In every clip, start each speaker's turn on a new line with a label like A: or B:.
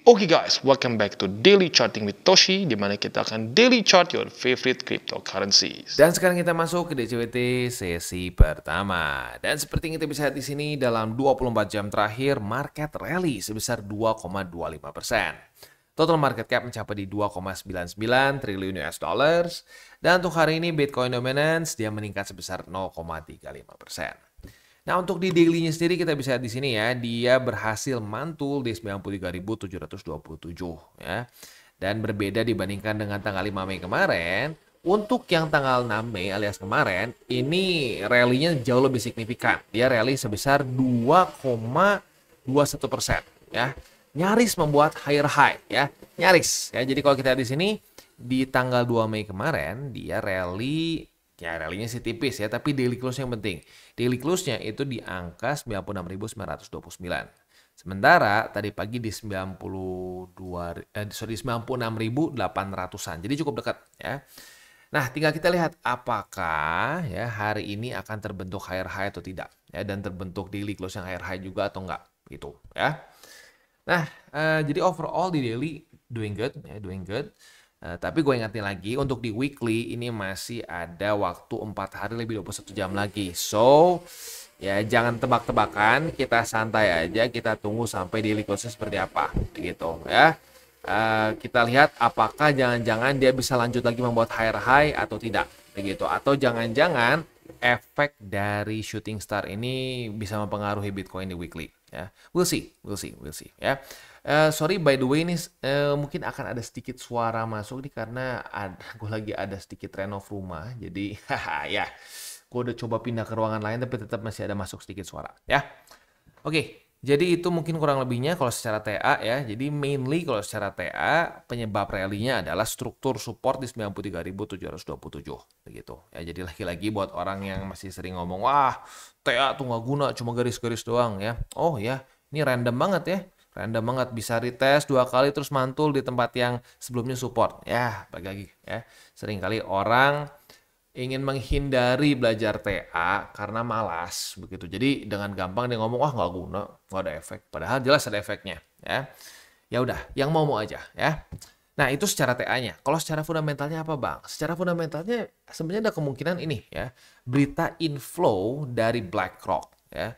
A: Oke guys, welcome back to Daily Charting with Toshi, di mana kita akan daily chart your favorite cryptocurrencies.
B: Dan sekarang kita masuk ke DCWT sesi pertama. Dan seperti yang kita bisa lihat di sini, dalam 24 jam terakhir, market rally sebesar 2,25%. Total market cap mencapai di 2,99 triliun US dollars. Dan untuk hari ini, Bitcoin dominance dia meningkat sebesar 0,35%. Nah, untuk di daily-nya sendiri kita bisa lihat di sini ya, dia berhasil mantul di 93.727 ya. Dan berbeda dibandingkan dengan tanggal 5 Mei kemarin, untuk yang tanggal 6 Mei alias kemarin, ini rally-nya jauh lebih signifikan. Dia rally sebesar 2,21% ya. Nyaris membuat higher high ya, nyaris ya. Jadi kalau kita lihat di sini di tanggal 2 Mei kemarin dia rally. Ya, rally-nya sih tipis ya, tapi daily close yang penting. Daily close-nya itu di angka 96.929. Sementara tadi pagi di 96.800-an. Jadi cukup dekat ya. Nah, tinggal kita lihat apakah ya hari ini akan terbentuk higher high atau tidak ya, dan terbentuk daily close yang higher high juga atau enggak gitu ya. Nah, jadi overall di daily doing good ya, doing good. Tapi gue ingatin lagi, untuk di weekly ini masih ada waktu 4 hari lebih 21 jam lagi. So, ya jangan tebak-tebakan, kita santai aja, kita tunggu sampai daily close-nya seperti apa gitu ya. Kita lihat apakah jangan-jangan dia bisa lanjut lagi membuat higher high atau tidak begitu, atau jangan-jangan efek dari shooting star ini bisa mempengaruhi Bitcoin di weekly ya. We'll see ya. Sorry by the way ini mungkin akan ada sedikit suara masuk nih karena gue lagi ada sedikit renov rumah. Jadi ya, gue udah coba pindah ke ruangan lain tapi tetap masih ada masuk sedikit suara ya. Oke, jadi itu mungkin kurang lebihnya kalau secara TA ya. Jadi mainly kalau secara TA penyebab rally-nya adalah struktur support di 93.727 begitu. Ya, jadi lagi-lagi buat orang yang masih sering ngomong, wah TA tuh nggak guna, cuma garis-garis doang ya. Oh ya, ini random banget ya. Random banget, bisa retest 2 kali terus mantul di tempat yang sebelumnya support. Ya, balik lagi ya. Seringkali orang ingin menghindari belajar TA karena malas begitu. Jadi dengan gampang dia ngomong, wah nggak guna, nggak ada efek. Padahal jelas ada efeknya ya. Ya udah, yang mau aja ya. Nah, itu secara TA-nya. Kalau secara fundamentalnya apa, Bang? Secara fundamentalnya sebenarnya ada kemungkinan ini ya. Berita inflow dari BlackRock ya.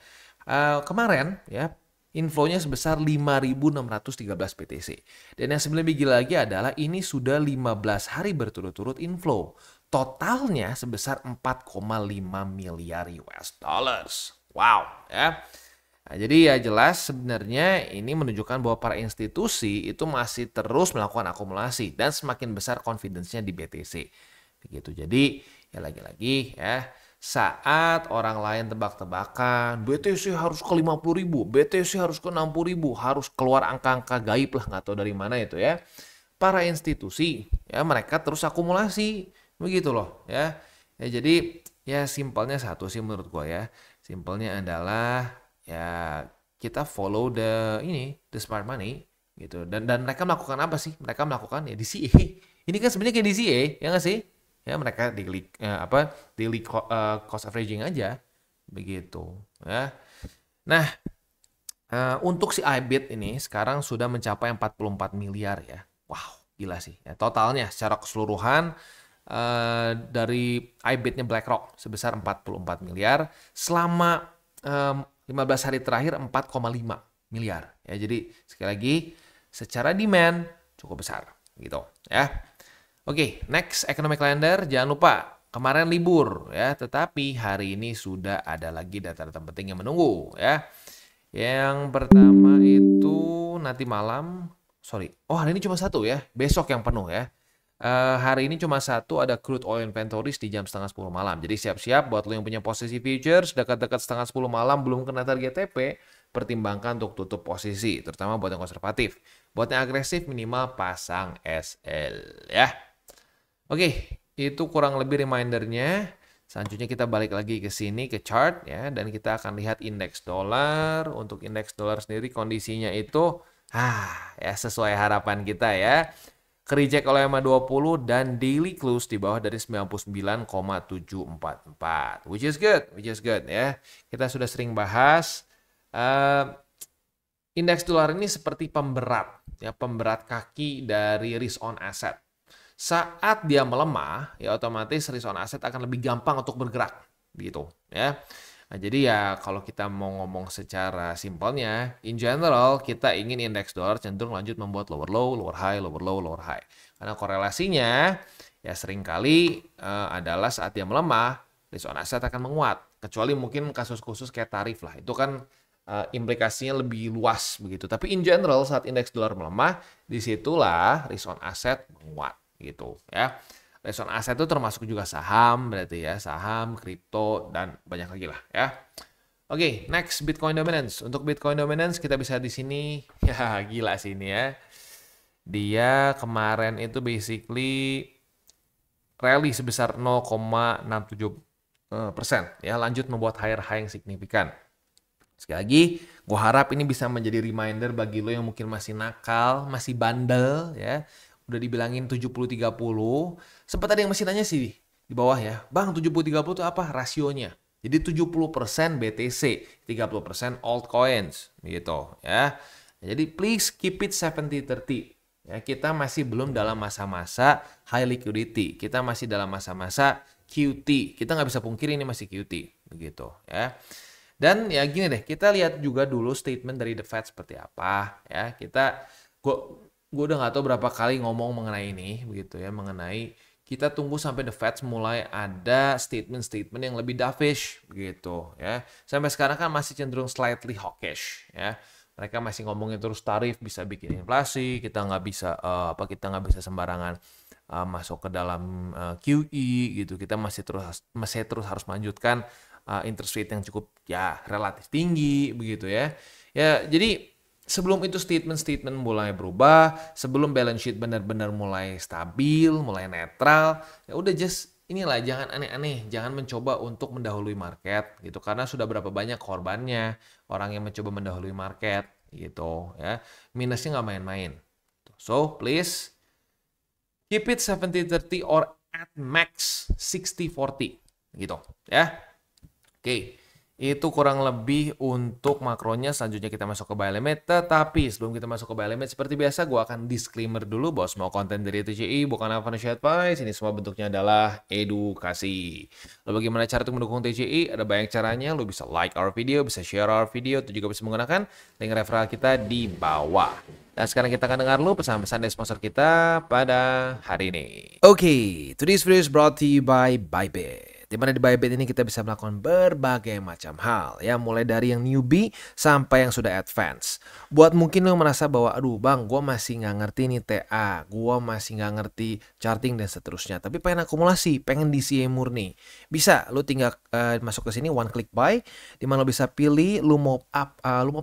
B: Kemarin ya, inflow-nya sebesar 5.613 BTC. Dan yang lebih gila lagi adalah ini sudah 15 hari berturut-turut inflow. Totalnya sebesar 4,5 miliar US dollars. Wow, ya. Nah, jadi ya jelas sebenarnya ini menunjukkan bahwa para institusi itu masih terus melakukan akumulasi dan semakin besar confidence-nya di BTC. Begitu. Jadi ya lagi-lagi ya, saat orang lain tebak-tebakan, BTC harus ke 50.000, BTC harus ke 60.000, harus keluar angka-angka gaib lah, nggak tahu dari mana itu ya. Para institusi, ya mereka terus akumulasi, begitu loh ya. Ya jadi ya simpelnya satu sih menurut gua ya. Simpelnya adalah ya kita follow the smart money gitu. Dan mereka melakukan apa sih? Mereka melakukan ya DCA. Ini kan sebenarnya kayak DCA, ya nggak sih? Ya mereka daily cost averaging aja begitu ya. Nah, untuk si IBIT ini sekarang sudah mencapai 44 miliar ya. Wow, gila sih ya. Totalnya secara keseluruhan dari IBIT-nya BlackRock sebesar 44 miliar selama 15 hari terakhir 4,5 miliar ya. Jadi sekali lagi secara demand cukup besar gitu ya. Oke, next economic calendar, jangan lupa kemarin libur ya, tetapi hari ini sudah ada lagi data-data penting yang menunggu ya. Yang pertama itu nanti malam, hari ini cuma satu ya, besok yang penuh ya. Hari ini cuma satu, ada crude oil inventories di jam 9:30 malam. Jadi siap-siap buat lo yang punya posisi futures dekat-dekat 9:30 malam belum kena target TP, pertimbangkan untuk tutup posisi, terutama buat yang konservatif. Buat yang agresif minimal pasang SL ya. Oke, itu kurang lebih remindernya. Selanjutnya kita balik lagi ke sini ke chart ya, dan kita akan lihat indeks dolar. Untuk indeks dolar sendiri kondisinya itu ya sesuai harapan kita ya. Kereject oleh MA20 dan daily close di bawah dari 99,744. Which is good ya. Kita sudah sering bahas indeks dolar ini seperti pemberat ya pemberat kaki dari risk on asset. Saat dia melemah, ya otomatis risk on asset akan lebih gampang untuk bergerak, gitu ya. Nah, jadi ya kalau kita mau ngomong secara simpelnya, in general kita ingin indeks dolar cenderung lanjut membuat lower low, lower high, lower low, lower high. Karena korelasinya ya seringkali adalah saat dia melemah, risk on asset akan menguat. Kecuali mungkin kasus khusus kayak tarif lah, itu kan implikasinya lebih luas begitu. Tapi in general saat indeks dolar melemah, disitulah risk on asset menguat gitu ya. Risk on asset itu termasuk juga saham berarti ya, saham, kripto, dan banyak lagi lah ya. Oke, next Bitcoin dominance. Untuk Bitcoin dominance kita bisa di sini, ya gila sih ini ya. Dia kemarin itu basically rally sebesar 0,67% ya, lanjut membuat higher high yang signifikan. Sekali lagi, gue harap ini bisa menjadi reminder bagi lo yang mungkin masih nakal, masih bandel ya. Udah dibilangin 70-30. Sempat ada yang masih nanya sih di bawah ya. Bang, 70-30 itu apa rasionya? Jadi 70% BTC, 30% altcoins gitu ya. Jadi please keep it 70-30. Ya, kita masih belum dalam masa-masa high liquidity. Kita masih dalam masa-masa QT. Kita nggak bisa pungkiri ini masih QT begitu ya. Dan ya gini deh, kita lihat juga dulu statement dari The Fed seperti apa ya. Gue udah nggak tahu berapa kali ngomong mengenai ini begitu ya, mengenai kita tunggu sampai The Fed mulai ada statement-statement yang lebih dovish begitu ya. Sampai sekarang kan masih cenderung slightly hawkish ya. Mereka masih ngomongin terus tarif bisa bikin inflasi, kita nggak bisa sembarangan masuk ke dalam QE gitu. Kita masih terus harus melanjutkan interest rate yang cukup ya relatif tinggi begitu ya. Ya, jadi sebelum itu statement-statement mulai berubah, sebelum balance sheet benar-benar mulai stabil, mulai netral, ya udah just inilah, jangan aneh-aneh, jangan mencoba untuk mendahului market gitu, karena sudah berapa banyak korbannya orang yang mencoba mendahului market gitu ya. Minusnya nggak main-main. So please keep it 70-30 or at max 60-40 gitu ya. Oke, itu kurang lebih untuk makronya. Selanjutnya kita masuk ke buy limit. Tetapi sebelum kita masuk ke buy limit, seperti biasa gue akan disclaimer dulu bahwa semua konten dari TCI bukan financial advice. Ini semua bentuknya adalah edukasi. Lalu bagaimana cara untuk mendukung TCI? Ada banyak caranya. Lo bisa like our video, bisa share our video, atau juga bisa menggunakan link referral kita di bawah. Dan sekarang kita akan dengar dulu pesan-pesan dari sponsor kita pada hari ini. Oke, today's video is brought to you by Bybit. Di mana di Bybit ini kita bisa melakukan berbagai macam hal ya, mulai dari yang newbie sampai yang sudah advance. Buat mungkin lo merasa bahwa aduh bang, gue masih nggak ngerti nih TA, gue masih nggak ngerti charting dan seterusnya, tapi pengen akumulasi, pengen DCA murni, bisa lo tinggal masuk ke sini one click buy, di mana lo bisa pilih lo mau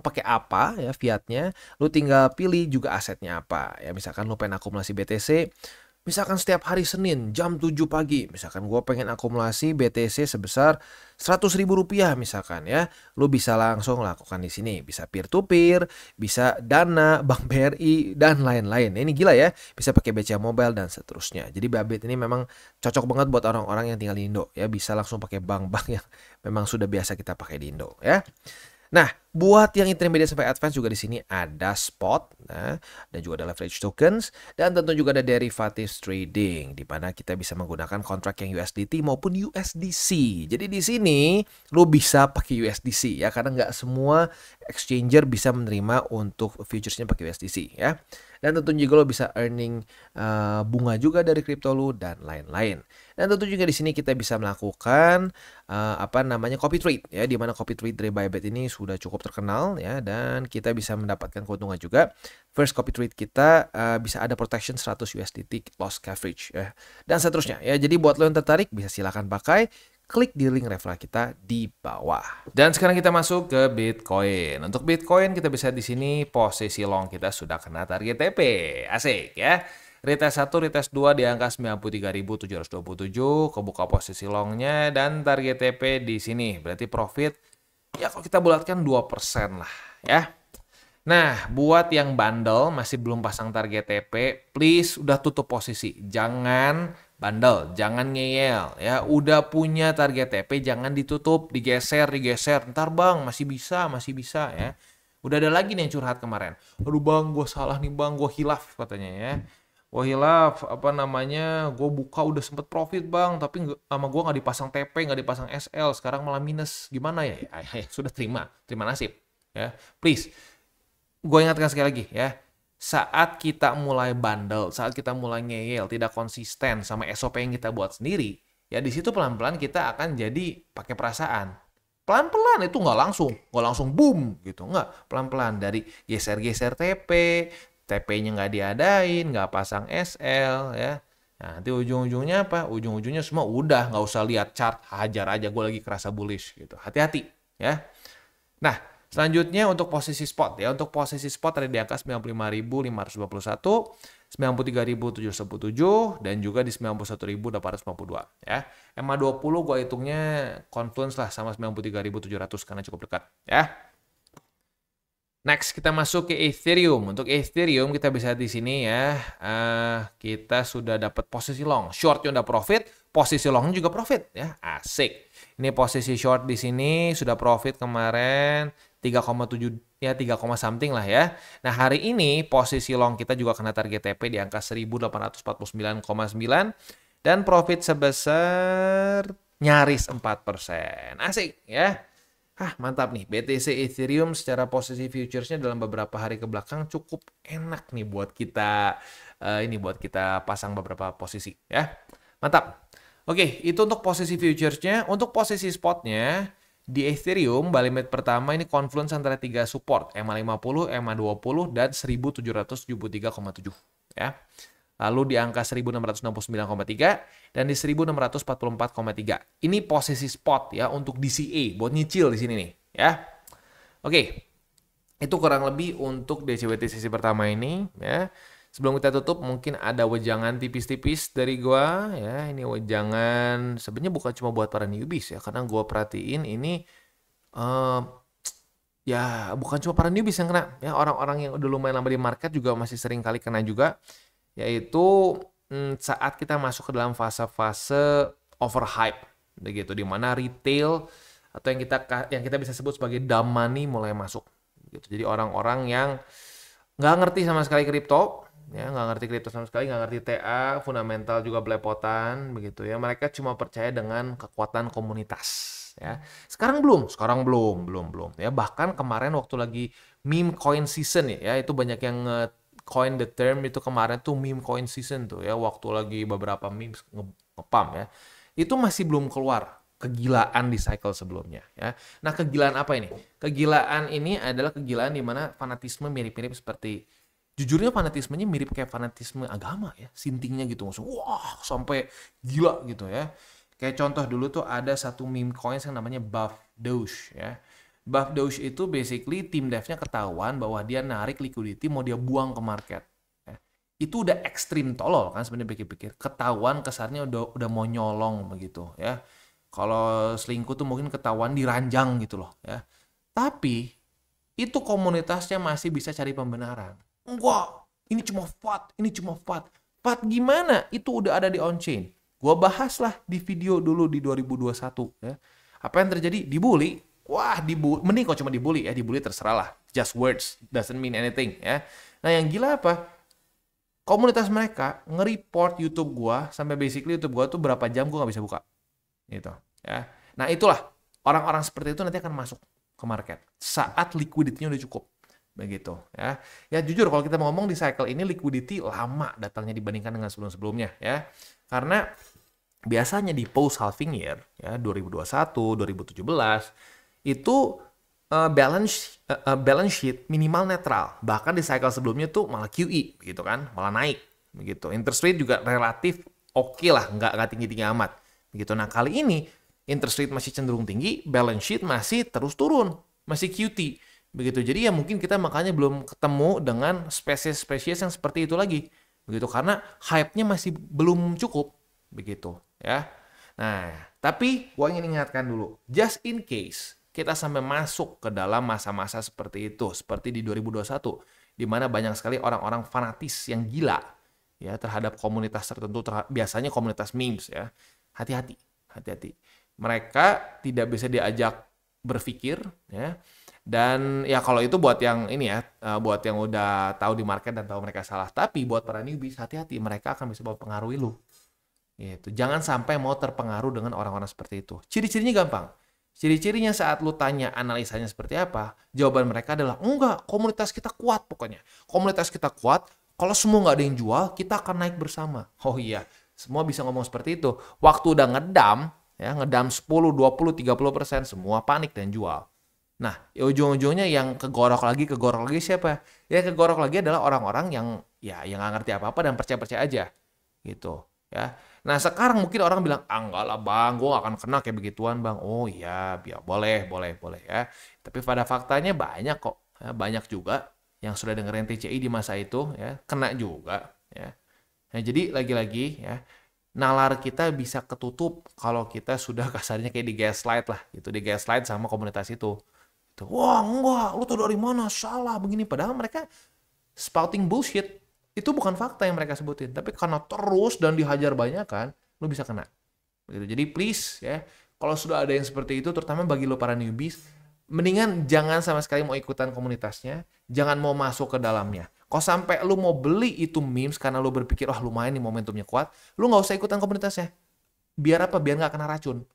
B: pakai apa ya fiatnya, lo tinggal pilih juga asetnya apa ya. Misalkan lo pengen akumulasi BTC, misalkan setiap hari Senin jam 7 pagi, misalkan gue pengen akumulasi BTC sebesar Rp100.000 misalkan ya, lu bisa langsung lakukan di sini. Bisa peer to peer, bisa Dana, Bank BRI dan lain-lain. Ini gila ya, bisa pakai BCA Mobile dan seterusnya. Jadi Bybit ini memang cocok banget buat orang-orang yang tinggal di Indo ya, bisa langsung pakai bank-bank yang memang sudah biasa kita pakai di Indo ya. Nah, buat yang intermediate sampai advance juga di sini ada spot, nah, dan juga ada leverage tokens, dan tentu juga ada derivatives trading, di mana kita bisa menggunakan kontrak yang USDT maupun USDC. Jadi di sini lo bisa pakai USDC ya, karena nggak semua exchanger bisa menerima untuk futuresnya pakai USDC ya. Dan tentu juga lo bisa earning bunga juga dari kripto lo dan lain-lain. Dan tentu juga di sini kita bisa melakukan copy trade ya, di mana copy trade dari Bybit ini sudah cukup terkenal ya, dan kita bisa mendapatkan keuntungan juga. First copy trade kita bisa ada protection 100 USDT loss coverage ya, dan seterusnya ya. Jadi buat lo yang tertarik bisa silakan pakai, klik di link referral kita di bawah. Dan sekarang kita masuk ke Bitcoin. Untuk Bitcoin kita bisa di sini posisi long kita sudah kena target TP. Asik ya. Retest 1, retest 2 di angka 93.727, kebuka posisi longnya, dan target TP di sini. Berarti profit ya kalau kita bulatkan 2% lah ya. Nah, buat yang bandel masih belum pasang target TP, please udah tutup posisi. Jangan bandel, jangan ngeyel ya. Udah punya target TP jangan ditutup, digeser. Ntar bang masih bisa ya. Udah ada lagi nih yang curhat kemarin. Aduh bang, gue salah nih bang, gue hilaf katanya ya. Gue hilaf, apa namanya, gue buka udah sempet profit bang, tapi sama gue nggak dipasang TP, nggak dipasang SL, sekarang malah minus. Gimana ya? Ya, sudah terima nasib. Ya, please. Gue ingatkan sekali lagi ya. Saat kita mulai bandel, saat kita mulai ngeyel, tidak konsisten sama SOP yang kita buat sendiri, ya di situ pelan-pelan kita akan jadi pakai perasaan. Pelan-pelan itu nggak langsung boom gitu, nggak. Pelan-pelan dari geser-geser TP, TP-nya nggak diadain, nggak pasang SL ya. Nah, nanti ujung-ujungnya apa? Ujung-ujungnya semua udah nggak usah lihat chart, hajar aja gue lagi kerasa bullish gitu. Hati-hati ya. Nah, selanjutnya untuk posisi spot ya. Untuk posisi spot ada di angka 95.521, 93.717 dan juga di 91.852 ya. MA20 gue hitungnya confluence lah sama 93.700 karena cukup dekat ya. Next kita masuk ke Ethereum. Untuk Ethereum kita bisa di sini ya. Kita sudah dapat posisi long. Shortnya udah profit, posisi longnya juga profit ya. Asik. Ini posisi short di sini sudah profit kemarin 3,7 ya 3, something lah ya. Nah, hari ini posisi long kita juga kena target TP di angka 1849,9 dan profit sebesar nyaris 4%. Asik ya. Mantap nih. BTC Ethereum secara posisi futuresnya dalam beberapa hari ke belakang cukup enak nih buat kita buat kita pasang beberapa posisi ya. Mantap. Oke, itu untuk posisi futuresnya. Untuk posisi spotnya di Ethereum, buy limit pertama ini confluence antara 3 support, EMA50, EMA20 dan 1773,7 ya. Lalu di angka 1669,3 dan di 1644,3. Ini posisi spot ya untuk DCA buat nyicil di sini nih ya. Oke. Itu kurang lebih untuk DCWT sesi pertama ini ya. Sebelum kita tutup mungkin ada wejangan tipis-tipis dari gua ya. Ini wejangan sebenarnya bukan cuma buat para newbies ya, karena gua perhatiin ini ya bukan cuma para newbies yang kena ya, orang-orang yang udah lumayan lama di market juga masih sering kali kena juga. Yaitu saat kita masuk ke dalam fase-fase overhype begitu, di mana retail atau yang kita bisa sebut sebagai dumb money mulai masuk gitu. Jadi orang-orang yang nggak ngerti sama sekali kripto ya, nggak ngerti kripto sama sekali, nggak ngerti TA, fundamental juga belepotan begitu ya. Mereka cuma percaya dengan kekuatan komunitas ya. Sekarang belum ya. Bahkan kemarin waktu lagi meme coin season ya, itu banyak yang coin the term itu kemarin tuh meme coin season tuh ya, waktu lagi beberapa memes ngepam ya. Itu masih belum keluar kegilaan di cycle sebelumnya ya. Nah, kegilaan apa ini? Kegilaan ini adalah kegilaan di mana fanatisme mirip-mirip seperti, jujurnya fanatismenya mirip kayak fanatisme agama ya. Sintingnya gitu langsung wah sampai gila gitu ya. Kayak contoh dulu tuh ada satu meme coin yang namanya Buff Doge ya. Buff Doge itu basically tim devnya ketahuan bahwa dia narik liquidity mau dia buang ke market. Ya. Itu udah ekstrim tolol kan sebenarnya, pikir-pikir. Ketahuan kesannya udah mau nyolong begitu ya. Kalau selingkuh tuh mungkin ketahuan diranjang gitu loh ya. Tapi itu komunitasnya masih bisa cari pembenaran. Enggak, ini cuma FUD, ini cuma FUD. FUD gimana? Itu udah ada di on-chain. Gua bahas lah di video dulu di 2021 ya. Apa yang terjadi? Dibully. Wah, mending kok cuma dibully ya. Dibully terserah lah. Just words, doesn't mean anything ya. Nah, yang gila apa? Komunitas mereka nge-report YouTube gua, sampai basically YouTube gua tuh berapa jam gua nggak bisa buka. Gitu ya. Nah, itulah orang-orang seperti itu nanti akan masuk ke market saat liquidity-nya udah cukup. Begitu ya. Ya jujur kalau kita mau ngomong di cycle ini liquidity lama datangnya dibandingkan dengan sebelum-sebelumnya ya. Karena biasanya di post halving year ya 2021, 2017 itu balance sheet minimal netral. Bahkan di cycle sebelumnya tuh malah QE gitu kan, malah naik begitu. Interest rate juga relatif oke lah, nggak tinggi-tinggi amat begitu. Nah, kali ini interest rate masih cenderung tinggi, balance sheet masih terus turun, masih QT begitu. Jadi ya mungkin kita makanya belum ketemu dengan spesies-spesies yang seperti itu lagi begitu, karena hype-nya masih belum cukup begitu ya. Nah, tapi gua ingin ingatkan dulu, just in case kita sampai masuk ke dalam masa-masa seperti itu, seperti di 2021, di mana banyak sekali orang-orang fanatis yang gila ya terhadap komunitas tertentu, biasanya komunitas memes ya. Hati-hati. Mereka tidak bisa diajak berpikir ya. Dan ya kalau itu buat yang ini ya, buat yang udah tahu di market dan tahu mereka salah. Tapi buat para newbies, hati-hati, mereka akan bisa mempengaruhi lu. Gitu. Jangan sampai mau terpengaruh dengan orang-orang seperti itu. Ciri-cirinya gampang. Ciri-cirinya saat lu tanya analisanya seperti apa, jawaban mereka adalah, enggak, komunitas kita kuat pokoknya. Komunitas kita kuat, kalau semua nggak ada yang jual, kita akan naik bersama. Oh iya, semua bisa ngomong seperti itu. Waktu udah ngedam, ya ngedam 10, 20, 30%, semua panik dan jual. Nah, ujung-ujungnya yang kegorok lagi siapa? Ya kegorok lagi adalah orang-orang yang yang nggak ngerti apa-apa dan percaya-percaya aja, gitu. Ya. Nah sekarang mungkin orang bilang, enggak lah bang, gue gak akan kena kayak begituan bang. Oh iya, boleh ya. Tapi pada faktanya banyak kok, ya, banyak juga yang sudah dengerin TCI di masa itu, ya kena juga. Ya. Nah jadi lagi-lagi ya, nalar kita bisa ketutup kalau kita sudah kasarnya kayak di gaslight lah, gitu, di gaslight sama komunitas itu. Wah enggak, lu tau dari mana, salah begini. Padahal mereka spouting bullshit. Itu bukan fakta yang mereka sebutin. Tapi karena terus dan dihajar banyak kan, lu bisa kena. Begitu. Jadi please ya, kalau sudah ada yang seperti itu, terutama bagi lo para newbies, mendingan jangan sama sekali mau ikutan komunitasnya, jangan mau masuk ke dalamnya. Kalau sampai lu mau beli itu memes karena lu berpikir, wah lumayan nih momentumnya kuat, lu nggak usah ikutan komunitasnya. Biar apa? Biar nggak kena racun.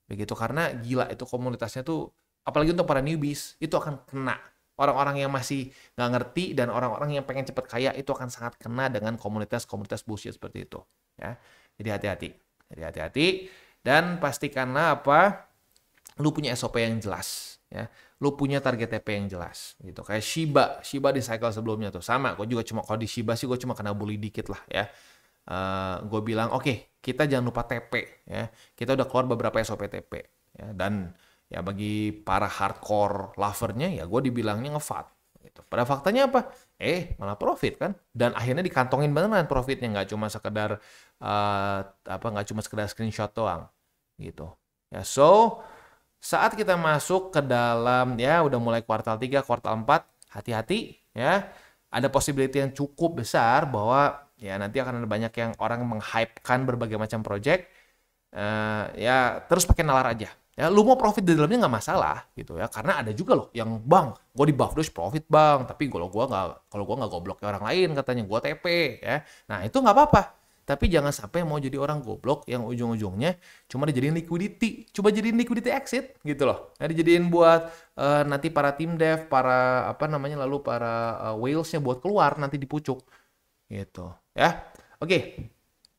B: Begitu, karena gila itu komunitasnya tuh, apalagi untuk para newbies, itu akan kena. Orang-orang yang masih nggak ngerti dan orang-orang yang pengen cepet kaya itu akan sangat kena dengan komunitas-komunitas bullshit seperti itu. Ya, jadi hati-hati. Jadi hati-hati dan pastikanlah apa, lu punya SOP yang jelas. Ya, lu punya target TP yang jelas. Gitu. Kayak Shiba di cycle sebelumnya tuh sama. Gue juga cuma kalau di Shiba sih gue cuma kena bully dikit lah ya. Gue bilang oke, kita jangan lupa TP. Ya, kita udah keluar beberapa SOP TP. Ya, dan ya bagi para hardcore lovernya ya gue dibilangnya ngevat gitu. Pada faktanya apa? Malah profit kan, dan akhirnya dikantongin beneran profitnya, nggak cuma sekedar nggak cuma sekedar screenshot doang gitu ya. So saat kita masuk ke dalam ya udah mulai kuartal 3, kuartal 4, hati-hati ya, ada possibility yang cukup besar bahwa ya nanti akan ada banyak yang orang menghypekan berbagai macam project. Ya terus pakai nalar aja. Ya, lu mau profit di dalamnya nggak masalah gitu ya, karena ada juga loh yang bang, gue di buff terus profit bang, tapi kalau gue nggak goblok kayak orang lain katanya gue TP ya. Nah itu nggak apa-apa, tapi jangan sampai mau jadi orang goblok yang ujung-ujungnya cuma dijadiin liquidity, coba jadiin liquidity exit gitu loh. Nah, dijadiin buat nanti para tim dev, para lalu para whalesnya buat keluar nanti di pucuk gitu ya. Oke.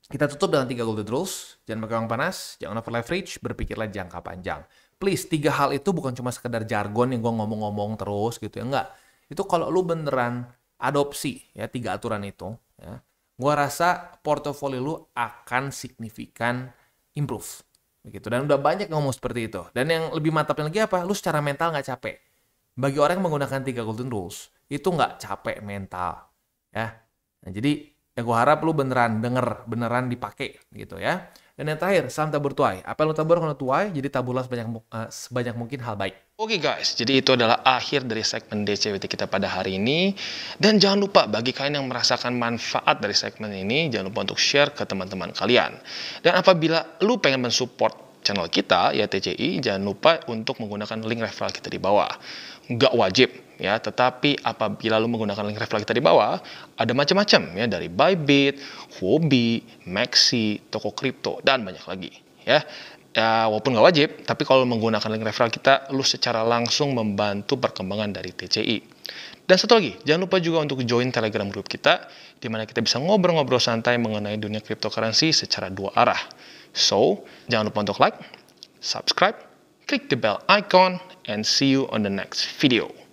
B: Kita tutup dengan 3 golden rules. Jangan pakai uang panas, jangan over leverage, berpikirlah jangka panjang. Please, 3 hal itu bukan cuma sekedar jargon yang gue ngomong-ngomong terus gitu ya. Enggak. Itu kalau lu beneran adopsi ya 3 aturan itu, ya, gue rasa portofolio lu akan signifikan improve. Begitu. Dan udah banyak yang ngomong seperti itu. Dan yang lebih mantapnya lagi apa? Lu secara mental nggak capek. Bagi orang yang menggunakan 3 golden rules, itu nggak capek mental. Ya. Nah, jadi ya gue harap lu beneran denger, beneran dipakai gitu ya. Dan yang terakhir, salam tabur tuai. Apa yang lu tabur kalau tuai, jadi taburlah sebanyak mungkin hal baik.
A: Oke guys, jadi itu adalah akhir dari segmen DCWT kita pada hari ini. Dan jangan lupa bagi kalian yang merasakan manfaat dari segmen ini, jangan lupa untuk share ke teman-teman kalian. Dan apabila lu pengen mensupport channel kita, ya TCI, jangan lupa untuk menggunakan link referral kita di bawah. Nggak wajib ya, tetapi apabila lu menggunakan link referral kita di bawah, ada macam-macam ya, dari Bybit, Huobi, Maxi, toko kripto, dan banyak lagi ya. Ya, walaupun nggak wajib, tapi kalau menggunakan link referral kita, lu secara langsung membantu perkembangan dari TCI. Dan satu lagi, jangan lupa juga untuk join Telegram group kita, di mana kita bisa ngobrol-ngobrol santai mengenai dunia cryptocurrency secara 2 arah. So, jangan lupa untuk like, subscribe, click the bell icon, and see you on the next video.